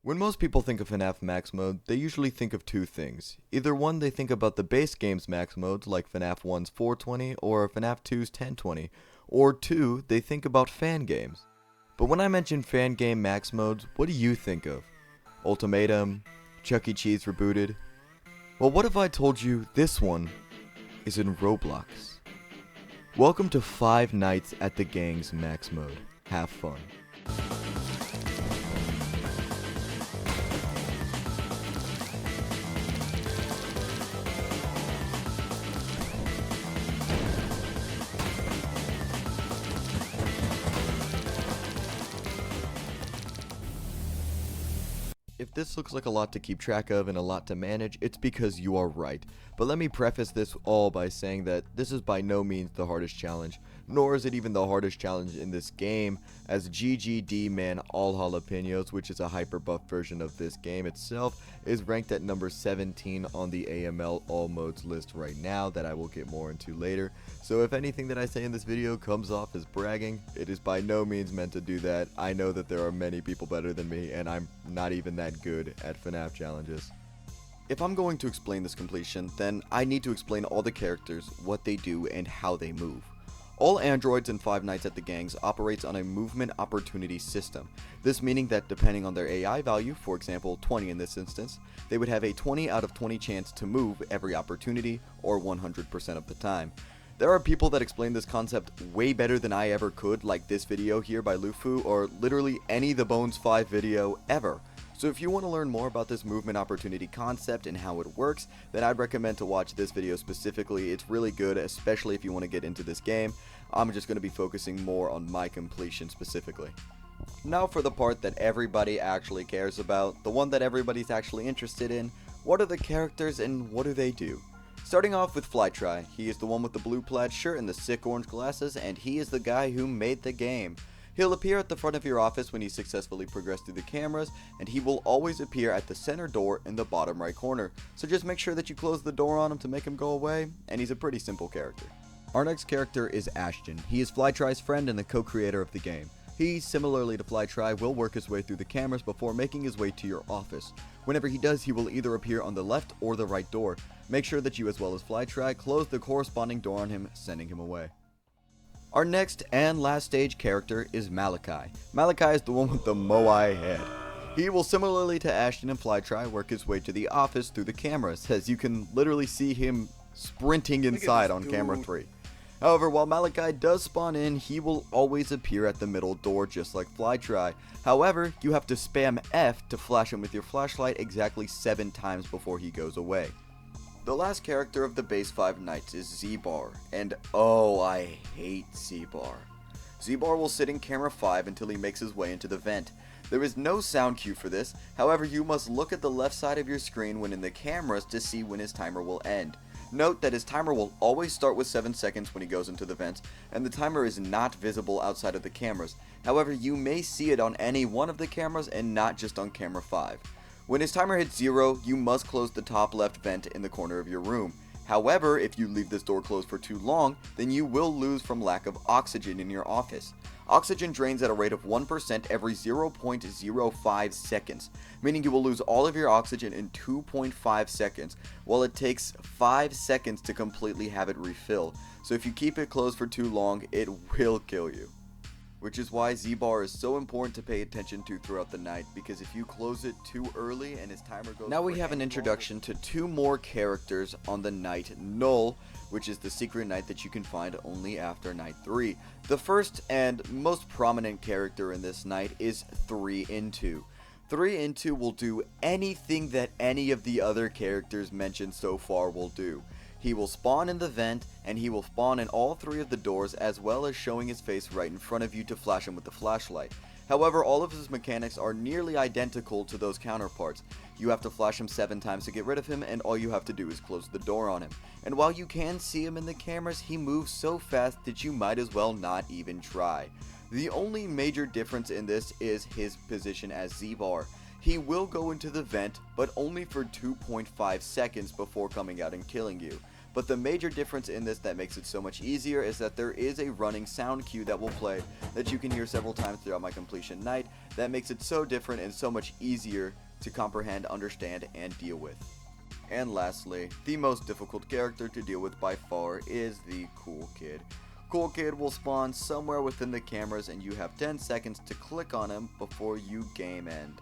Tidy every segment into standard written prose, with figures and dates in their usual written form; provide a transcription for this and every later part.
When most people think of FNAF Max Mode, they usually think of two things. Either one, they think about the base game's max modes like FNAF 1's 420 or FNAF 2's 1020, or two, they think about fan games. But when I mention fan game max modes, what do you think of? Ultimatum? Chuck E. Cheese rebooted? Well, what if I told you this one is in Roblox? Welcome to 5 Nights at the Gang's max mode. Have fun. If this looks like a lot to keep track of and a lot to manage, it's because you are right. But let me preface this all by saying that this is by no means the hardest challenge, nor is it even the hardest challenge in this game, as GGD Man All Jalapenos, which is a hyper buff version of this game itself, is ranked at number 17 on the AML All Modes list right now that I will get more into later. So if anything that I say in this video comes off as bragging, it is by no means meant to do that. I know that there are many people better than me, and I'm not even that good at FNAF challenges. If I'm going to explain this completion, then I need to explain all the characters, what they do, and how they move. All androids in 5 Nights at the Gangs operates on a movement opportunity system. This meaning that depending on their AI value, for example 20 in this instance, they would have a 20 out of 20 chance to move every opportunity, or 100% of the time. There are people that explain this concept way better than I ever could, like this video here by Lufu, or literally any The Bones 5 video ever. So if you want to learn more about this movement opportunity concept and how it works, then I'd recommend to watch this video specifically. It's really good, especially if you want to get into this game. I'm just going to be focusing more on my completion specifically. Now for the part that everybody actually cares about, the one that everybody's actually interested in. What are the characters and what do they do? Starting off with Flytry, he is the one with the blue plaid shirt and the sick orange glasses, and he is the guy who made the game. He'll appear at the front of your office when you successfully progress through the cameras, and he will always appear at the center door in the bottom right corner, so just make sure that you close the door on him to make him go away, and he's a pretty simple character. Our next character is Ashton. He is Flytry's friend and the co-creator of the game. He, similarly to Flytry, will work his way through the cameras before making his way to your office. Whenever he does, he will either appear on the left or the right door. Make sure that you, as well as Flytry, close the corresponding door on him, sending him away. Our next and last stage character is Malachi. Malachi is the one with the moai head. He will, similarly to Ashton and Flytry, work his way to the office through the cameras, as you can literally see him sprinting inside on camera 3. However, while Malachi does spawn in, he will always appear at the middle door just like Flytry. However, you have to spam F to flash him with your flashlight exactly 7 times before he goes away. The last character of the base 5 Nights is Z-Bar, and oh, I hate Z-Bar. Z-Bar will sit in camera 5 until he makes his way into the vent. There is no sound cue for this, however you must look at the left side of your screen when in the cameras to see when his timer will end. Note that his timer will always start with 7 seconds when he goes into the vent, and the timer is not visible outside of the cameras. However, you may see it on any one of the cameras and not just on camera 5. When his timer hits 0, you must close the top left vent in the corner of your room. However, if you leave this door closed for too long, then you will lose from lack of oxygen in your office. Oxygen drains at a rate of 1% every 0.05 seconds, meaning you will lose all of your oxygen in 2.5 seconds, while it takes 5 seconds to completely have it refill. So if you keep it closed for too long, it will kill you. Which is why Z-Bar is so important to pay attention to throughout the night, because if you close it too early and his timer goes... Now we have an introduction to 2 more characters on the night Null, which is the secret night that you can find only after night 3. The first and most prominent character in this night is 3into. 3into will do anything that any of the other characters mentioned so far will do. He will spawn in the vent, and he will spawn in all 3 of the doors, as well as showing his face right in front of you to flash him with the flashlight. However, all of his mechanics are nearly identical to those counterparts. You have to flash him 7 times to get rid of him, and all you have to do is close the door on him. And while you can see him in the cameras, he moves so fast that you might as well not even try. The only major difference in this is his position as Z-Bar. He will go into the vent, but only for 2.5 seconds before coming out and killing you. But the major difference in this that makes it so much easier is that there is a running sound cue that will play that you can hear several times throughout my completion night that makes it so different and so much easier to comprehend, understand, and deal with. And lastly, the most difficult character to deal with by far is the Cool Kid. Cool Kid will spawn somewhere within the cameras and you have 10 seconds to click on him before you game end.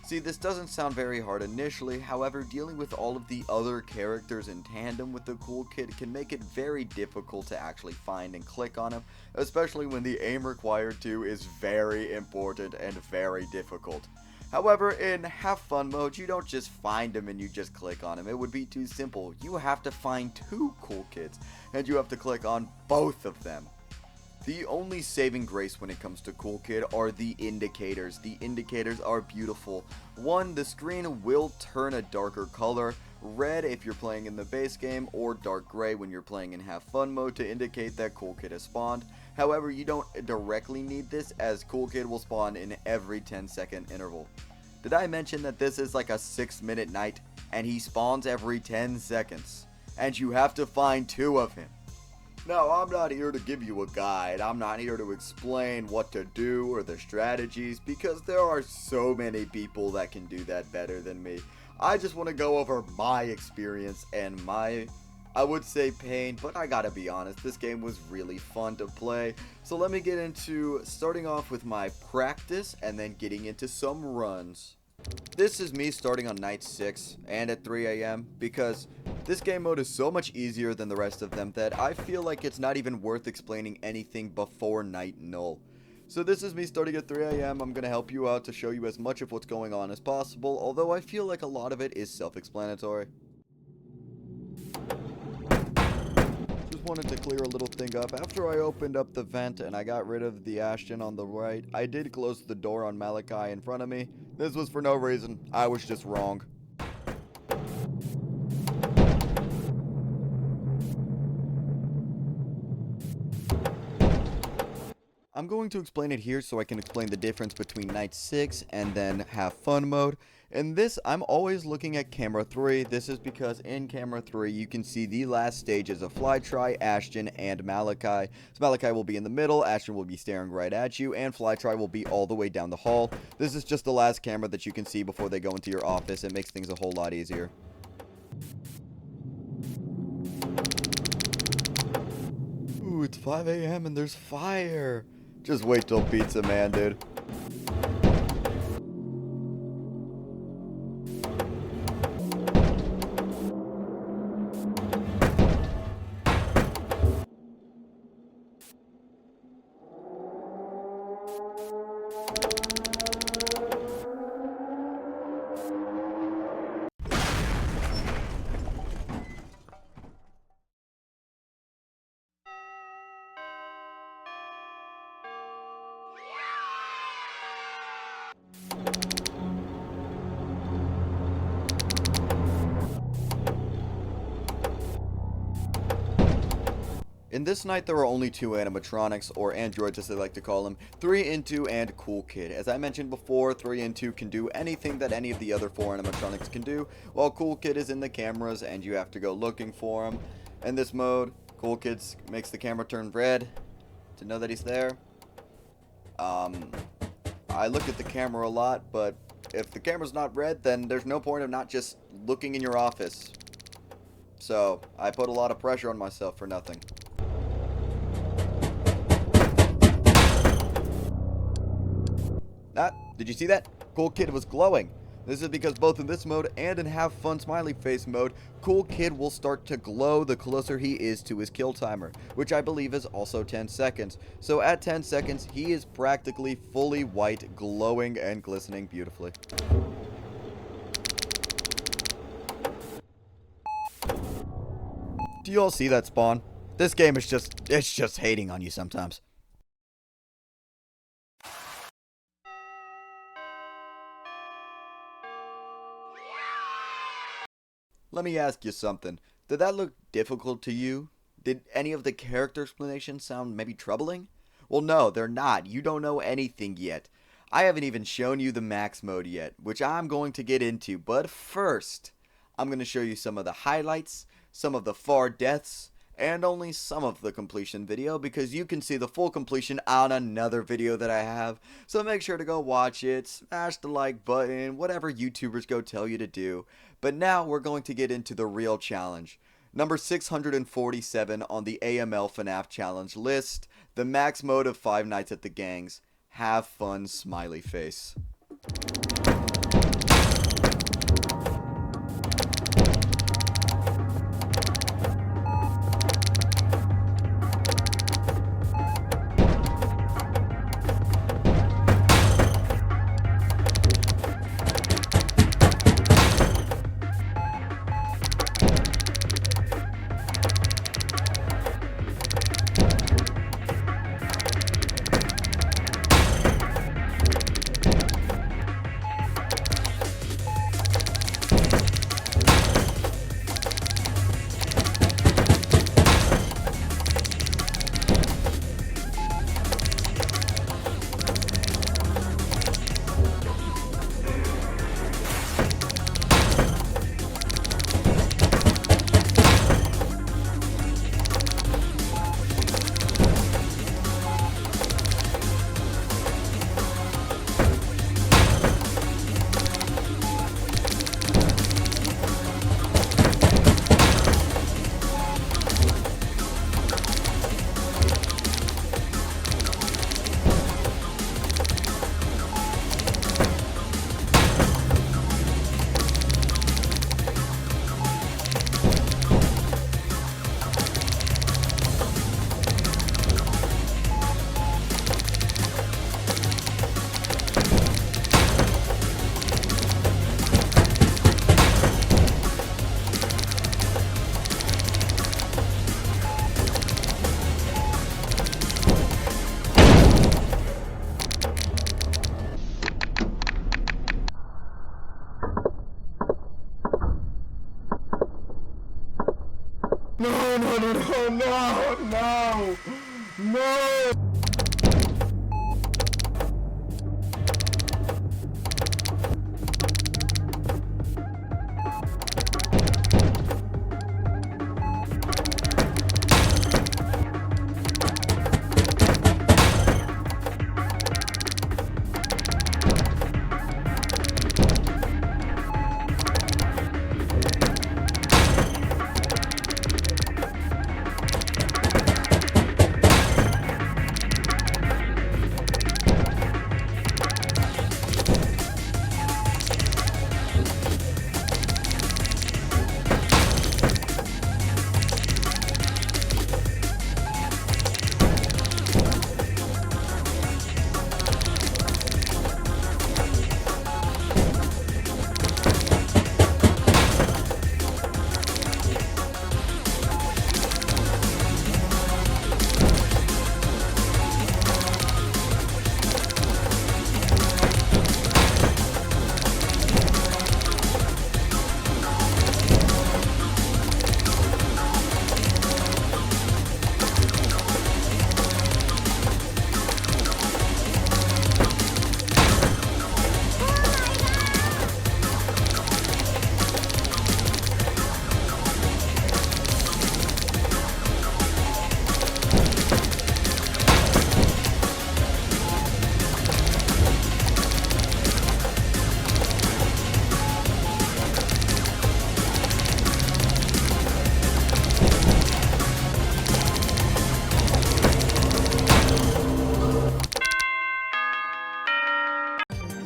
See, this doesn't sound very hard initially, however, dealing with all of the other characters in tandem with the Cool Kid can make it very difficult to actually find and click on him, especially when the aim required to is very important and very difficult. However, in Have Fun mode, you don't just find him and you just click on him. It would be too simple. You have to find two Cool Kids, and you have to click on both of them. The only saving grace when it comes to Cool Kid are the indicators. The indicators are beautiful. One, the screen will turn a darker color, red if you're playing in the base game, or dark gray when you're playing in Have Fun mode to indicate that Cool Kid has spawned. However, you don't directly need this, as Cool Kid will spawn in every 10-second interval. Did I mention that this is like a 6-minute night, and he spawns every 10 seconds, and you have to find two of him? Now, I'm not here to give you a guide. I'm not here to explain what to do or the strategies, because there are so many people that can do that better than me. I just want to go over my experience and my, I would say, pain, but I gotta be honest, this game was really fun to play. So let me get into starting off with my practice and then getting into some runs. This is me starting on night 6 and at 3 a.m. because this game mode is so much easier than the rest of them that I feel like it's not even worth explaining anything before night null. So this is me starting at 3 a.m. I'm going to help you out to show you as much of what's going on as possible, although I feel like a lot of it is self-explanatory. Just wanted to clear a little thing up. After I opened up the vent and I got rid of the Ashton on the right, I did close the door on Malachi in front of me. This was for no reason. I was just wrong. I'm going to explain it here so I can explain the difference between night 6 and then Have Fun mode. In this, I'm always looking at camera 3. This is because in camera 3, you can see the last stages of Flytry, Ashton, and Malachi. So Malachi will be in the middle, Ashton will be staring right at you, and Flytry will be all the way down the hall. This is just the last camera that you can see before they go into your office. It makes things a whole lot easier. Ooh, it's 5 a.m. and there's fire. Just wait till Pizza Man, dude. In this night, there are only 2 animatronics, or androids as they like to call them, 3 Into and Cool Kid. As I mentioned before, 3 Into can do anything that any of the other 4 animatronics can do, while Cool Kid is in the cameras and you have to go looking for him. In this mode, Cool Kid makes the camera turn red to know that he's there. I look at the camera a lot, but if the camera's not red, then there's no point of not just looking in your office. So, I put a lot of pressure on myself for nothing. Did you see that? Cool Kid was glowing. This is because both in this mode and in Have Fun Smiley Face mode, Cool Kid will start to glow the closer he is to his kill timer, which I believe is also 10 seconds. So at 10 seconds, he is practically fully white, glowing and glistening beautifully. Do you all see that spawn? This game is it's just hating on you sometimes. Let me ask you something. Did that look difficult to you? Did any of the character explanations sound maybe troubling? Well, no, they're not. You don't know anything yet. I haven't even shown you the max mode yet, which I'm going to get into. But first, I'm going to show you some of the highlights, some of the far deaths, and only some of the completion video, because you can see the full completion on another video that I have. So make sure to go watch it, smash the like button, whatever YouTubers go tell you to do. But now we're going to get into the real challenge. Number 647 on the AML FNAF challenge list, the max mode of Five Nights at the Gangs. Have fun, smiley face. No, no, no, no, no, no, no!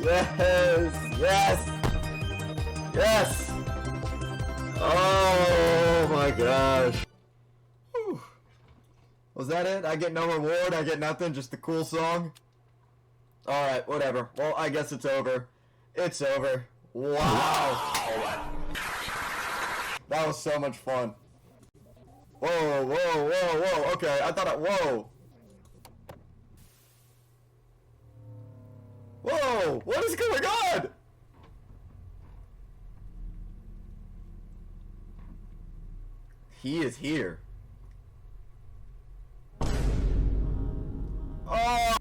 Yes! Yes! Yes! Oh my gosh. Whew. Was that it? I get no reward? I get nothing? Just the cool song? Alright, whatever. Well, I guess it's over. It's over. Wow! That was so much fun. Whoa, whoa, whoa, whoa. Okay, I thought whoa. Whoa! What is going on? He is here. Oh!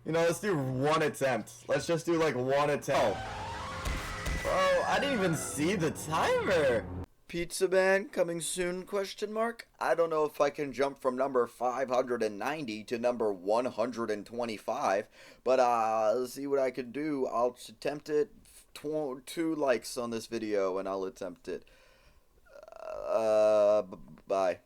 You know, let's do one attempt. Let's just do like one attempt. Oh. Bro, I didn't even see the timer. Pizza Man coming soon, question mark? I don't know if I can jump from number 590 to number 125, but let's see what I can do. I'll attempt it. 2 likes on this video and I'll attempt it. Bye.